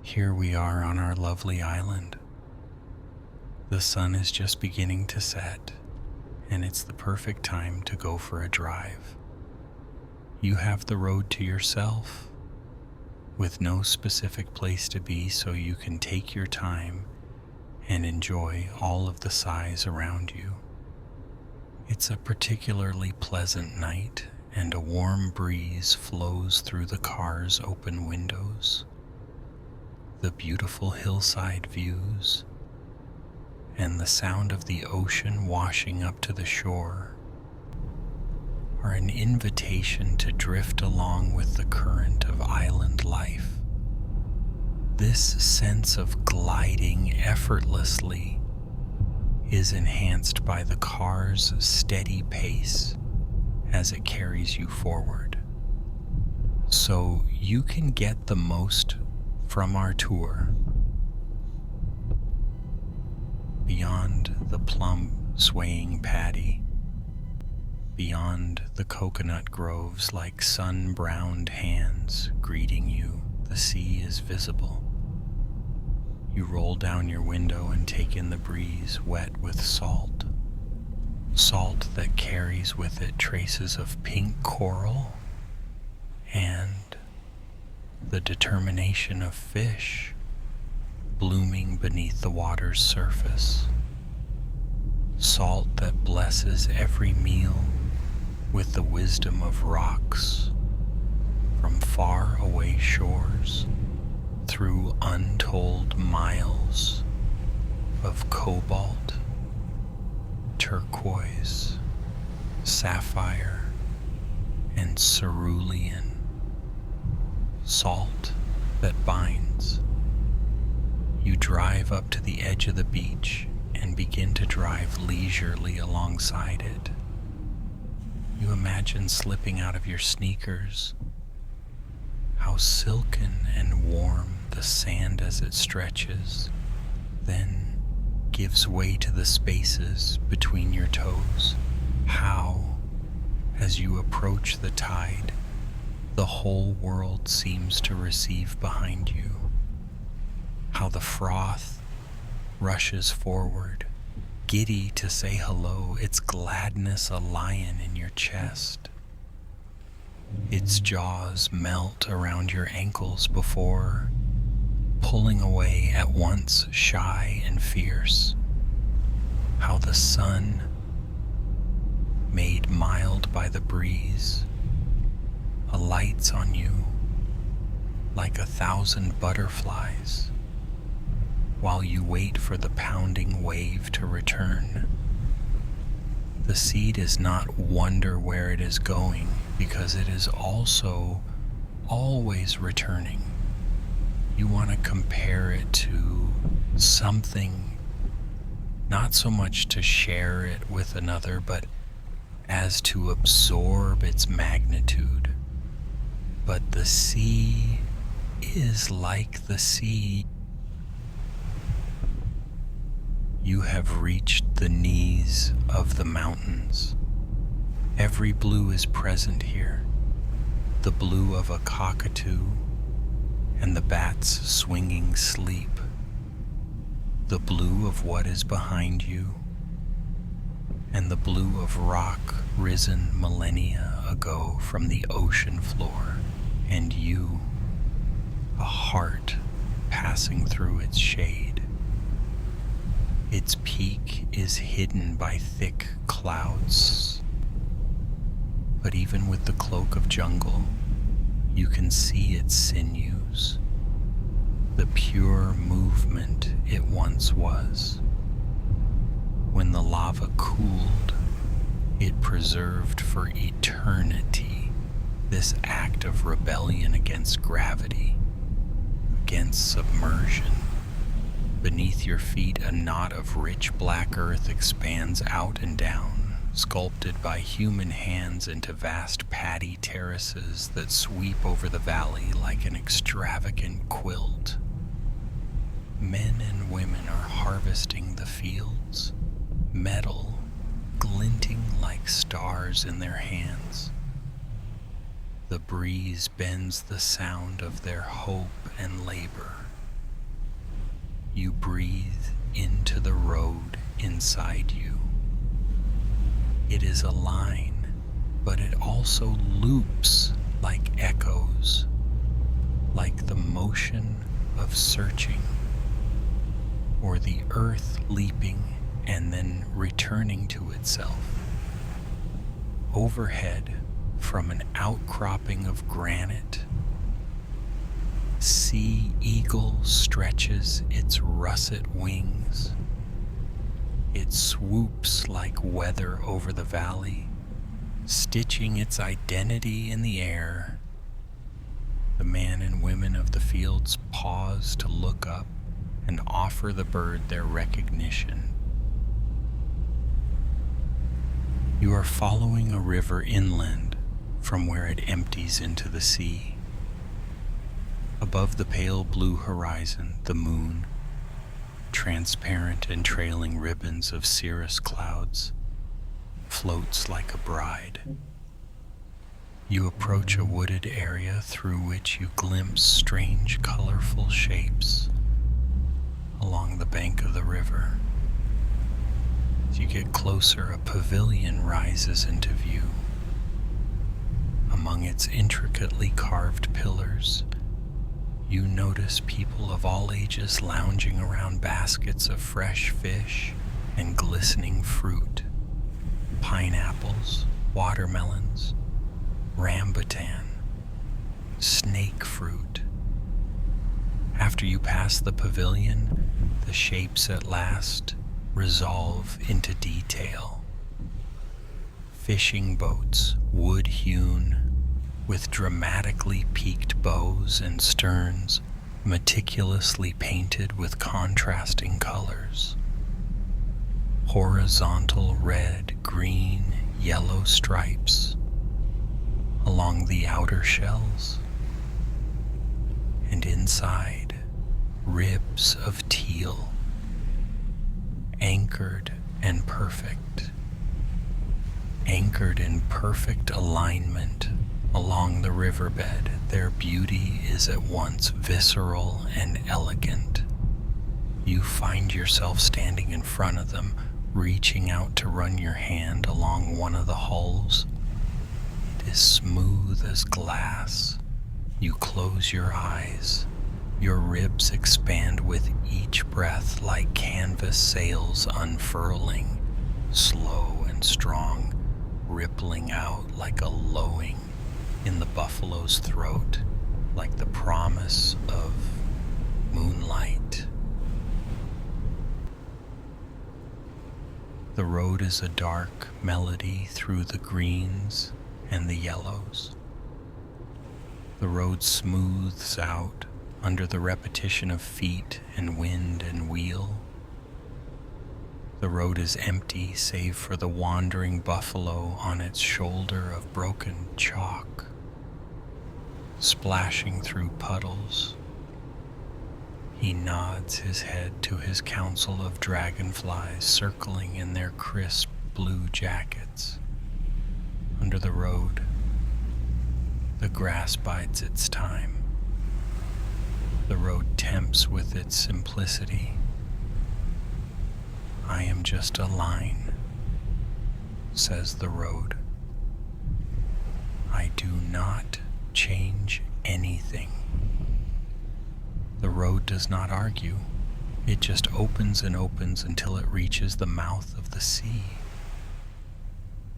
Here we are on our lovely island. The sun is just beginning to set, and it's the perfect time to go for a drive. You have the road to yourself, with no specific place to be, so you can take your time and enjoy all of the sights around you. It's a particularly pleasant night, and a warm breeze flows through the car's open windows. The beautiful hillside views and the sound of the ocean washing up to the shore are an invitation to drift along with the current of island life. This sense of gliding effortlessly is enhanced by the car's steady pace as it carries you forward. So you can get the most from our tour. Beyond the plump, swaying paddy, beyond the coconut groves like sun-browned hands greeting you, the sea is visible. You roll down your window and take in the breeze wet with salt. Salt that carries with it traces of pink coral and the determination of fish blooming beneath the water's surface. Salt that blesses every meal with the wisdom of rocks from far away shores through untold miles of cobalt, turquoise, sapphire, and cerulean. Salt that binds. You drive up to the edge of the beach and begin to drive leisurely alongside it. You imagine slipping out of your sneakers, how silken and warm the sand as it stretches, then gives way to the spaces between your toes. How, as you approach the tide, the whole world seems to receive behind you. How the froth rushes forward, giddy to say hello, its gladness a lion in your chest. Its jaws melt around your ankles before pulling away at once shy and fierce. How the sun, made mild by the breeze, alights on you like 1,000 butterflies while you wait for the pounding wave to return. The sea does not wonder where it is going because it is also always returning. You want to compare it to something, not so much to share it with another, but as to absorb its magnitude. But the sea is like the sea. You have reached the knees of the mountains. Every blue is present here. The blue of a cockatoo and the bat's swinging sleep. The blue of what is behind you and the blue of rock risen millennia ago from the ocean floor, and you, a heart passing through its shade. Its peak is hidden by thick clouds, but even with the cloak of jungle, you can see its sinews, the pure movement it once was. When the lava cooled, it preserved for eternity this act of rebellion against gravity, against submersion. Beneath your feet, a knot of rich black earth expands out and down, sculpted by human hands into vast paddy terraces that sweep over the valley like an extravagant quilt. Men and women are harvesting the fields, metal glinting like stars in their hands. The breeze bends the sound of their hope and labor, you breathe into the road inside you. It is a line, but it also loops like echoes, like the motion of searching, or the earth leaping and then returning to itself. Overhead, from an outcropping of granite, sea eagle stretches its russet wings. It swoops like weather over the valley, stitching its identity in the air. The men and women of the fields pause to look up and offer the bird their recognition. You are following a river inland from where it empties into the sea. Above the pale blue horizon, the moon, transparent and trailing ribbons of cirrus clouds, floats like a bride. You approach a wooded area through which you glimpse strange, colorful shapes along the bank of the river. As you get closer, a pavilion rises into view. Among its intricately carved pillars, you notice people of all ages lounging around baskets of fresh fish and glistening fruit, pineapples, watermelons, rambutan, snake fruit. After you pass the pavilion, the shapes at last resolve into detail. Fishing boats, wood-hewn, with dramatically peaked bows and sterns, meticulously painted with contrasting colors. Horizontal red, green, yellow stripes along the outer shells, and inside, ribs of teal, anchored and perfect, anchored in perfect alignment along the riverbed. Their beauty is at once visceral and elegant. You find yourself standing in front of them, reaching out to run your hand along one of the hulls. It is smooth as glass. You close your eyes. Your ribs expand with each breath like canvas sails unfurling, slow and strong, rippling out like a lowing in the buffalo's throat, like the promise of moonlight. The road is a dark melody through the greens and the yellows. The road smooths out under the repetition of feet and wind and wheel. The road is empty save for the wandering buffalo on its shoulder of broken chalk, splashing through puddles. He nods his head to his council of dragonflies circling in their crisp blue jackets. Under the road, the grass bides its time. The road tempts with its simplicity. I am just a line, says the road. I do not change anything. The road does not argue. It just opens and opens until it reaches the mouth of the sea.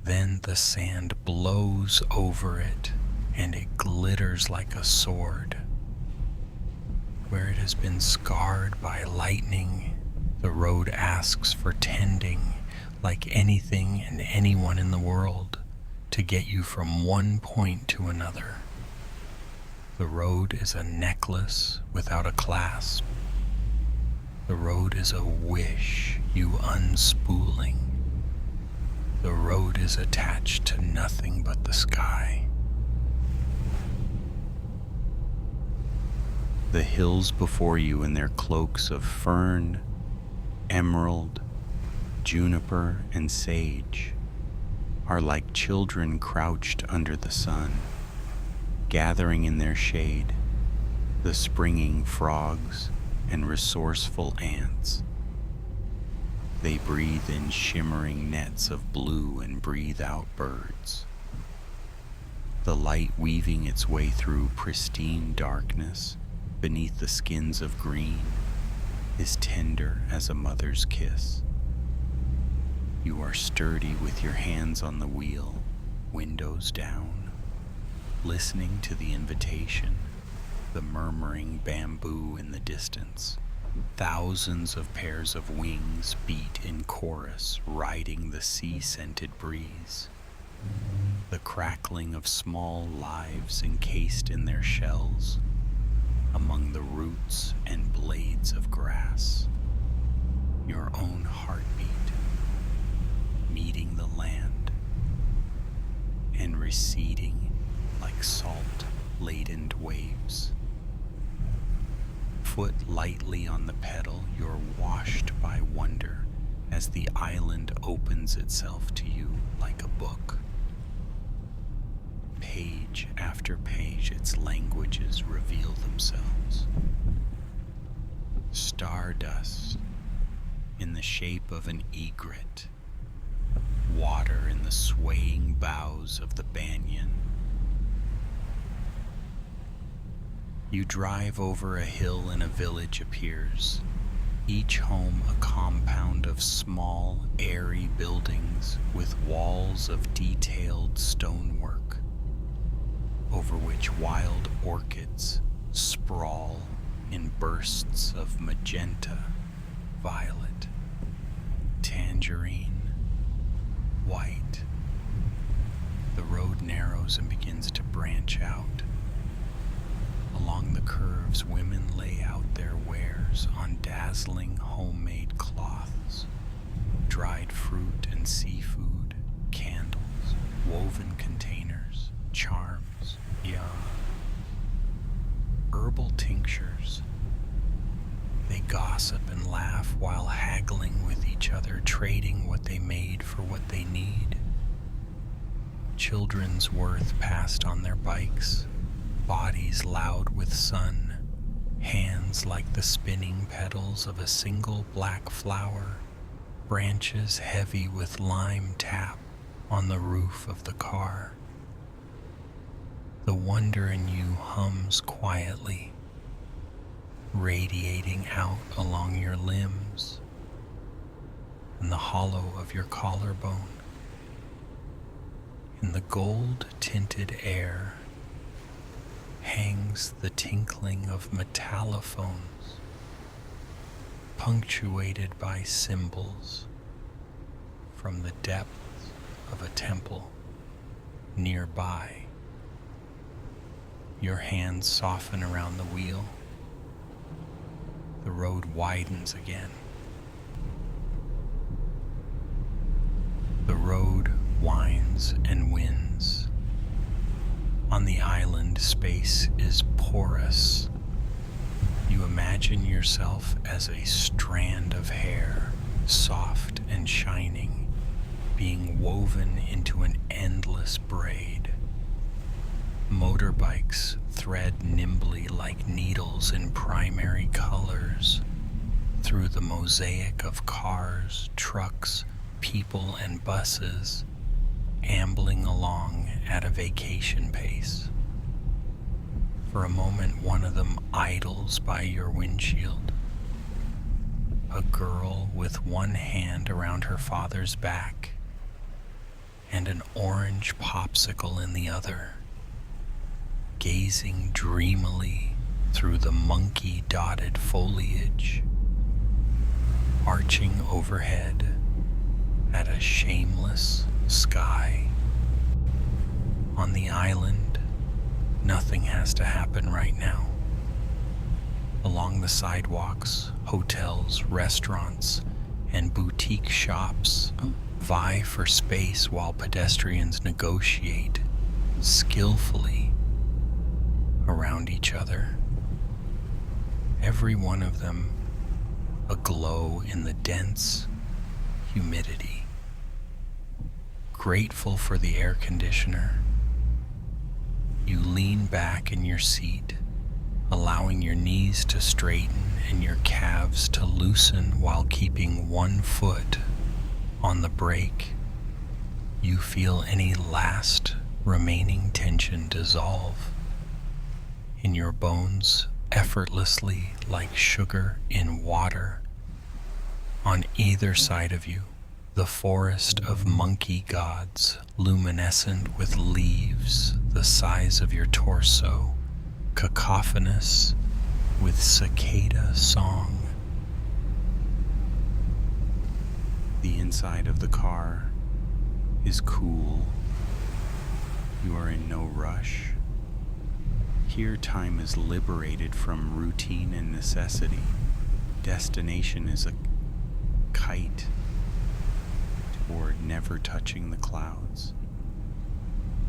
Then the sand blows over it and it glitters like a sword. Where it has been scarred by lightning, the road asks for tending like anything and anyone in the world to get you from one point to another. The road is a necklace without a clasp. The road is a wish you unspooling. The road is attached to nothing but the sky. The hills before you in their cloaks of fern, emerald, juniper, and sage are like children crouched under the sun, gathering in their shade the springing frogs and resourceful ants. They breathe in shimmering nets of blue and breathe out birds. The light weaving its way through pristine darkness beneath the skins of green is tender as a mother's kiss. You are sturdy with your hands on the wheel, windows down, listening to the invitation, the murmuring bamboo in the distance. Thousands of pairs of wings beat in chorus, riding the sea-scented breeze. The crackling of small lives encased in their shells among the roots and blades of grass. Your own heartbeat meeting the land and receding like salt-laden waves. Foot lightly on the pedal, you're washed by wonder as the island opens itself to you like a book. Page after page, its languages reveal themselves. Stardust in the shape of an egret, water in the swaying boughs of the banyan. You drive over a hill and a village appears, each home a compound of small, airy buildings with walls of detailed stonework, over which wild orchids sprawl in bursts of magenta, violet, tangerine, white. The road narrows and begins to branch out. Along the curves, women lay out their wares on dazzling homemade cloths, dried fruit and seafood, candles, woven containers, charms, herbal tinctures. They gossip and laugh while haggling with each other, trading what they made for what they need. Children's worth passed on their bikes, bodies loud with sun, hands like the spinning petals of a single black flower, branches heavy with lime tap on the roof of the car. The wonder in you hums quietly, radiating out along your limbs and the hollow of your collarbone. In the gold-tinted air hangs the tinkling of metallophones, punctuated by cymbals from the depths of a temple nearby. Your hands soften around the wheel. The road widens again. The road winds and wins. On the island, space is porous. You imagine yourself as a strand of hair, soft and shining, being woven into an endless braid. Motorbikes thread nimbly like needles in primary colors through the mosaic of cars, trucks, people, and buses, ambling along at a vacation pace. For a moment, one of them idles by your windshield. A girl with one hand around her father's back and an orange popsicle in the other, gazing dreamily through the monkey-dotted foliage, arching overhead at a shameless sky. On the island, nothing has to happen right now. Along the sidewalks, hotels, restaurants, and boutique shops vie for space while pedestrians negotiate skillfully around each other. Every one of them aglow in the dense humidity. Grateful for the air conditioner, you lean back in your seat, allowing your knees to straighten and your calves to loosen while keeping one foot on the brake. You feel any last remaining tension dissolve in your bones effortlessly like sugar in water. On either side of you, the forest of monkey gods, luminescent with leaves the size of your torso, cacophonous with cicada song. The inside of the car is cool. You are in no rush. Here time is liberated from routine and necessity. Destination is a kite toward never touching the clouds.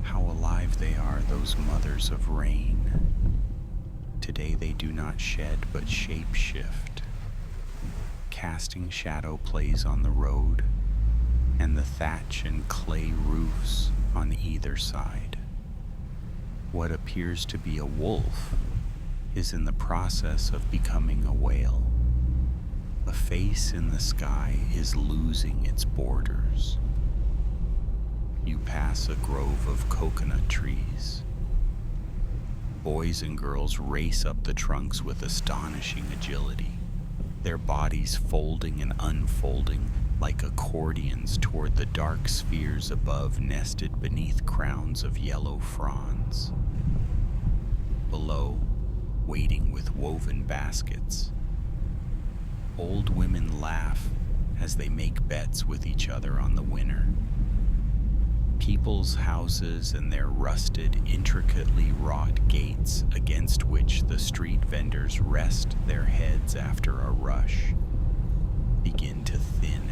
How alive they are, those mothers of rain. Today they do not shed but shape-shift. Casting shadow plays on the road and the thatch and clay roofs on either side. What appears to be a wolf is in the process of becoming a whale. A face in the sky is losing its borders. You pass a grove of coconut trees. Boys and girls race up the trunks with astonishing agility, their bodies folding and unfolding like accordions toward the dark spheres above, nested beneath crowns of yellow fronds. Below, waiting with woven baskets, old women laugh as they make bets with each other on the winner. People's houses and their rusted, intricately wrought gates against which the street vendors rest their heads after a rush begin to thin